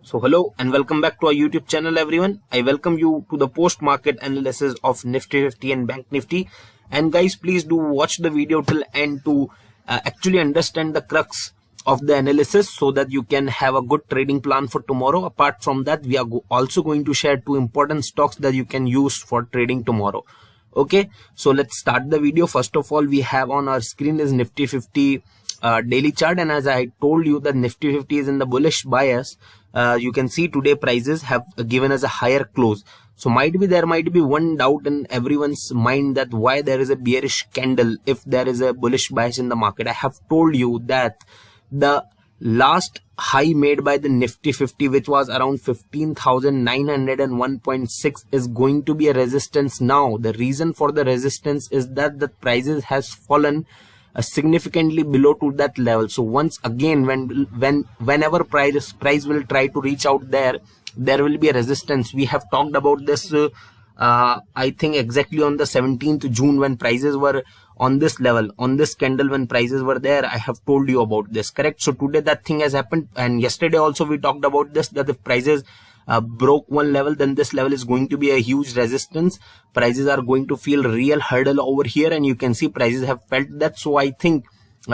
So hello and welcome back to our YouTube channel everyone. I welcome you to the post market analysis of Nifty 50 and Bank Nifty. And guys, please do watch the video till end to actually understand the crux of the analysis so that you can have a good trading plan for tomorrow. Apart from that, we are also going to share two important stocks that you can use for trading tomorrow. Okay, so let's start the video. First of all, we have on our screen is Nifty 50 daily chart, and as I told you that Nifty 50 is in the bullish bias. You can see today prices have given us a higher close. So there might be one doubt in everyone's mind that why there is a bearish candle if there is a bullish bias in the market. I have told you that the last high made by the Nifty 50, which was around 15,901.6, is going to be a resistance now. The reason for the resistance is that the prices has fallen significantly below to that level. So once again, whenever price will try to reach out there will be a resistance. We have talked about this I think exactly on the 17th June when prices were on this level, on this candle, when prices were there. I have told you about this, correct? So today that thing has happened, and yesterday also we talked about this, that if prices broke one level, then this level is going to be a huge resistance. Prices are going to feel real hurdle over here, and you can see prices have felt that. So I think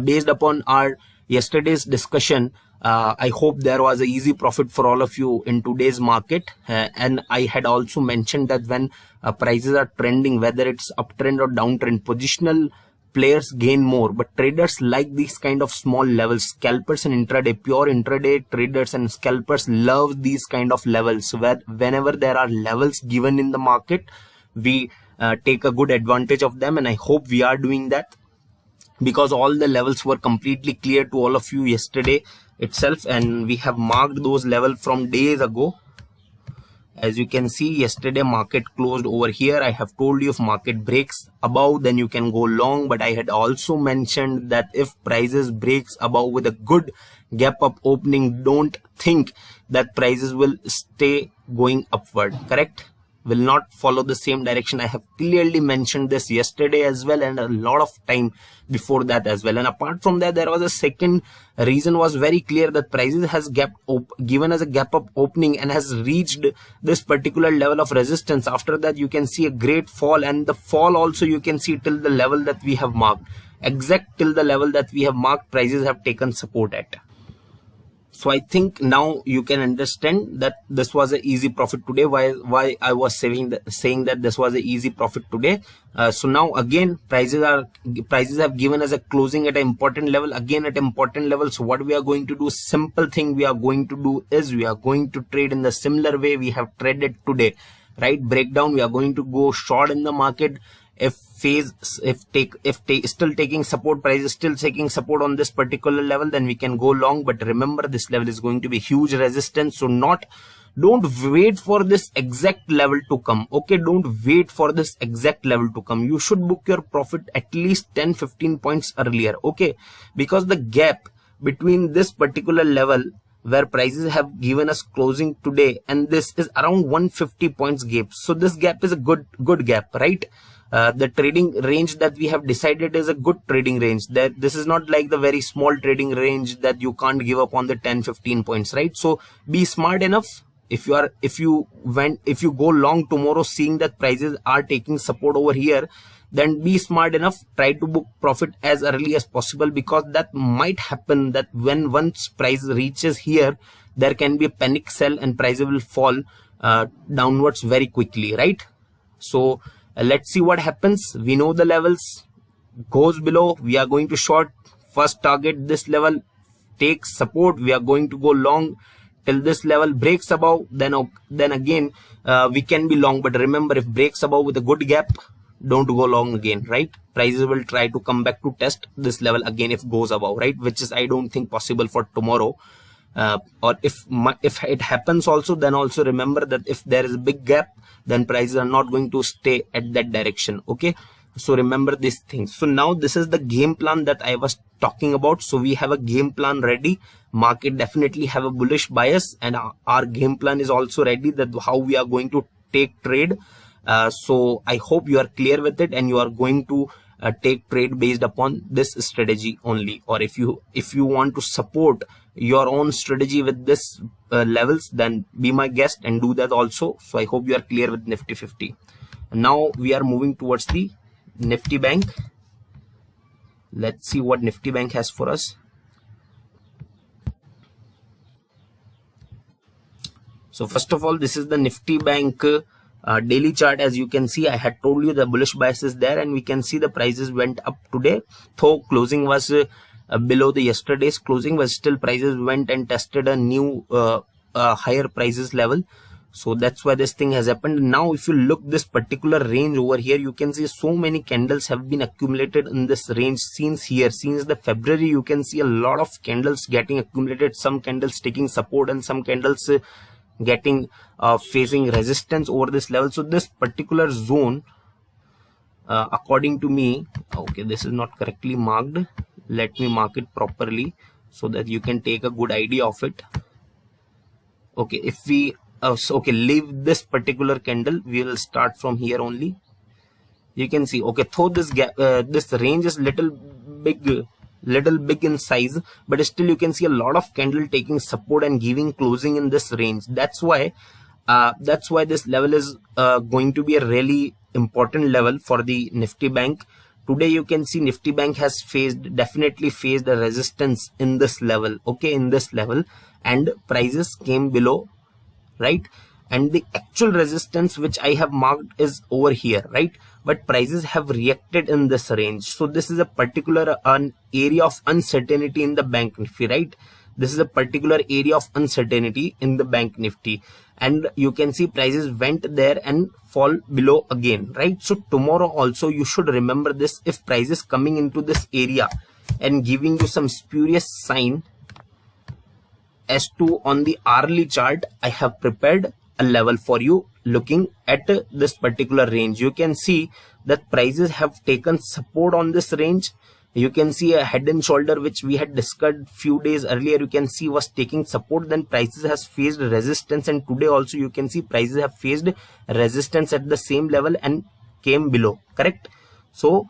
based upon our yesterday's discussion, I hope there was an easy profit for all of you in today's market. And I had also mentioned that when prices are trending, whether it's uptrend or downtrend, positional players gain more, but traders like these kind of small levels. Scalpers and intraday, pure intraday traders and scalpers love these kind of levels, where whenever there are levels given in the market, we take a good advantage of them, and I hope we are doing that, because all the levels were completely clear to all of you yesterday itself, and we have marked those levels from days ago. As you can see, yesterday market closed over here. I have told you if market breaks above, then you can go long, but I had also mentioned that if prices breaks above with a good gap up opening, don't think that prices will stay going upward, correct? Will not follow the same direction. I have clearly mentioned this yesterday as well, and a lot of time before that as well. And apart from that, there was a second reason, was very clear, that prices has given us a gap up opening and has reached this particular level of resistance. After that, you can see a great fall, and the fall also you can see till the level that we have marked, exact till the level that we have marked, prices have taken support at. So I think now you can understand that this was an easy profit today. Why I was saying that this was an easy profit today. So now again, prices have given us a closing at an important level, again at important level. So what we are going to do, simple thing we are going to do is we are going to trade in the similar way we have traded today, right? Breakdown, we are going to go short in the market. If still taking support, price is still taking support on this particular level, then we can go long. But remember, this level is going to be huge resistance, so don't wait for this exact level to come. Okay, don't wait for this exact level to come. You should book your profit at least 10-15 points earlier, okay? Because the gap between this particular level where prices have given us closing today and this is around 150 points gap. So this gap is a good gap, right? The trading range that we have decided is a good trading range. That this is not like the very small trading range that you can't give up on the 10-15 points, right? So be smart enough. If you go long tomorrow seeing that prices are taking support over here, then be smart enough, try to book profit as early as possible, because that might happen that once price reaches here, there can be a panic sell and prices will fall downwards very quickly, right? So let's see what happens. We know the levels. Goes below, we are going to short. First target this level, takes support, we are going to go long till this level. Breaks above, then again we can be long. But remember, if breaks above with a good gap, don't go long again, right? Prices will try to come back to test this level again if goes above, right? Which is I don't think possible for tomorrow. Or if it happens also, then also remember that if there is a big gap, then prices are not going to stay at that direction, okay? So remember these things. So now this is the game plan that I was talking about. So we have a game plan ready. Market definitely have a bullish bias, and our game plan is also ready, that how we are going to take trade. So I hope you are clear with it, and you are going to take trade based upon this strategy only, or if you want to support your own strategy with this levels, then be my guest and do that also. So I hope you are clear with Nifty 50. Now we are moving towards the Nifty Bank. Let's see what Nifty Bank has for us. So first of all, this is the Nifty Bank daily chart. As you can see, I had told you the bullish bias is there, and we can see the prices went up today, though closing was below the yesterday's closing, but still prices went and tested a new higher prices level. So that's why this thing has happened. Now if you look this particular range over here, you can see so many candles have been accumulated in this range since the February. You can see a lot of candles getting accumulated, some candles taking support and some candles getting facing resistance over this level. So this particular zone, according to me, okay, this is not correctly marked. Let me mark it properly so that you can take a good idea of it. Okay, if we okay, leave this particular candle, we will start from here only. You can see, okay, though this gap, this range is little big in size, but still you can see a lot of candle taking support and giving closing in this range. That's why this level is going to be a really important level for the Nifty Bank. Today you can see Nifty Bank has definitely faced a resistance in this level, okay, in this level, and prices came below, right? And the actual resistance which I have marked is over here, right? But prices have reacted in this range. So this is a particular area of uncertainty in the Bank Nifty, right? This is a particular area of uncertainty in the Bank Nifty, and you can see prices went there and fall below again, right? So tomorrow also you should remember this. If prices coming into this area and giving you some spurious sign as to on the hourly chart, I have prepared a level for you. Looking at this particular range, you can see that prices have taken support on this range. You can see a head and shoulder which we had discussed few days earlier, you can see was taking support, then prices has faced resistance, and today also you can see prices have faced resistance at the same level and came below, correct? So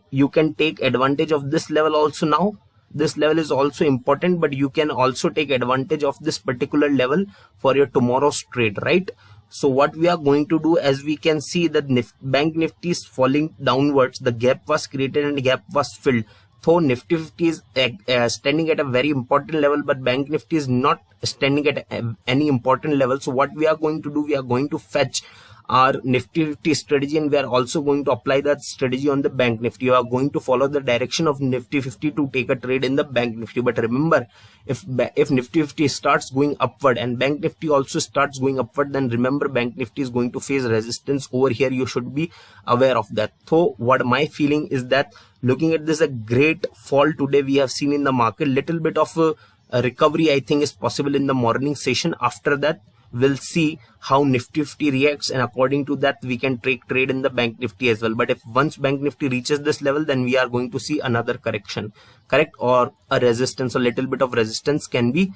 you can take advantage of this level also. Now this level is also important, but you can also take advantage of this particular level for your tomorrow's trade, right? So what we are going to do, as we can see that Bank Nifty is falling downwards, the gap was created and the gap was filled. So Nifty 50 is standing at a very important level, but Bank Nifty is not standing at any important level. So what we are going to do, we are going to fetch our Nifty 50 strategy, and we are also going to apply that strategy on the Bank Nifty. You are going to follow the direction of Nifty 50 to take a trade in the Bank Nifty. But remember, if Nifty 50 starts going upward and Bank Nifty also starts going upward, then remember Bank Nifty is going to face resistance over here. You should be aware of that. So what my feeling is that, looking at this, a great fall today we have seen in the market. Little bit of a recovery I think is possible in the morning session. After that, we'll see how Nifty 50 reacts, and according to that we can take trade in the Bank Nifty as well. But if once Bank Nifty reaches this level, then we are going to see another correction, correct, or a resistance. A little bit of resistance can be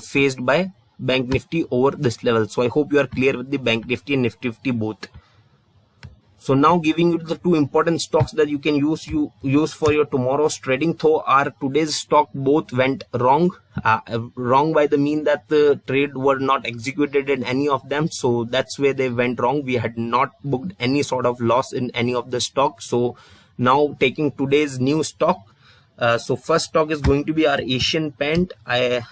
faced by Bank Nifty over this level. So I hope you are clear with the Bank Nifty and Nifty 50 both. So now giving you the two important stocks that you can use for your tomorrow's trading. Though our today's stock both went wrong, wrong by the mean that the trade were not executed in any of them. So that's where they went wrong. We had not booked any sort of loss in any of the stock. So now taking today's new stock. So first stock is going to be our Asian Paint. I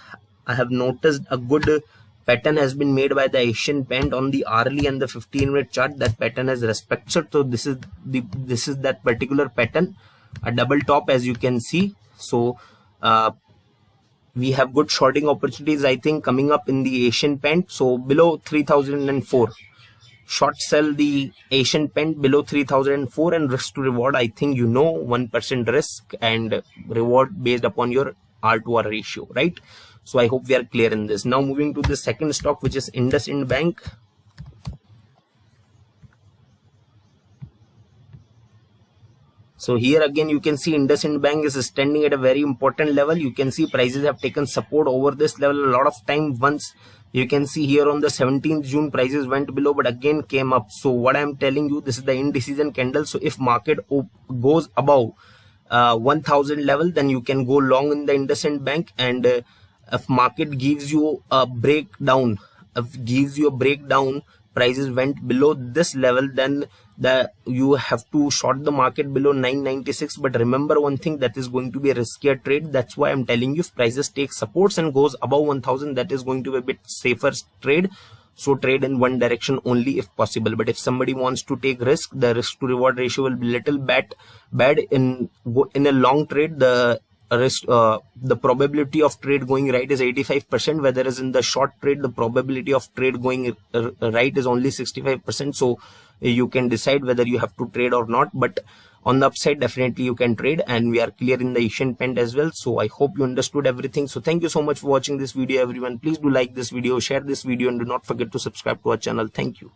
have noticed a good pattern has been made by the Asian Paint on the hourly and the 15-minute chart. That pattern has respected. So this is that particular pattern, a double top, as you can see. So we have good shorting opportunities I think coming up in the Asian Paint. So below 3004, short sell the Asian Paint below 3004, and risk to reward, I think 1% risk and reward based upon your R to R ratio, right? So I hope we are clear in this. Now moving to the second stock, which is IndusInd Bank. So here again you can see IndusInd Bank is standing at a very important level. You can see prices have taken support over this level. A lot of time once You can see here on the 17th June prices went below but again came up. So what I'm telling you, this is the indecision candle. So if market goes above 1000 level, then you can go long in the IndusInd Bank. And if market gives you a breakdown, prices went below this level, then you have to short the market below 996. But remember one thing, that is going to be a riskier trade. That's why I'm telling you, if prices take supports and goes above 1000, that is going to be a bit safer trade. So trade in one direction only if possible. But if somebody wants to take risk, the risk to reward ratio will be little bad in a long trade. The risk, the probability of trade going right is 85%, whereas in the short trade the probability of trade going right is only 65%. So you can decide whether you have to trade or not, but on the upside definitely you can trade. And we are clear in the Asian Paint as well. So I hope you understood everything. So thank you so much for watching this video, everyone. Please do like this video, share this video, and do not forget to subscribe to our channel. Thank you.